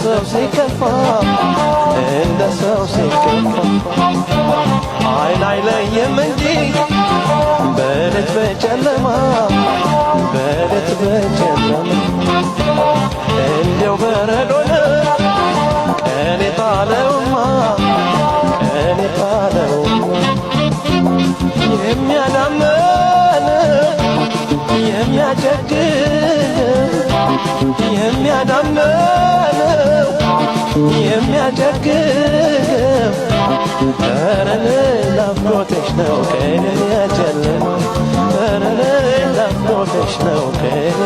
ሰው ሲከፋ እንደ ሰው ሲከፋ አይን አይለየም እንጂ በሌት በጨለማ በሌት በጨለማ እንዲያው በረዶ ነው ቀን የጣለውማ ቀን የጣለውማ የሚያዳመን የሚያጨግን የሚያዳምነው የሚያጨግም ተረን ናፍቆትሽ ነው ቀን የሚያጨልም ተረን ናፍቆትሽ ነው ቀን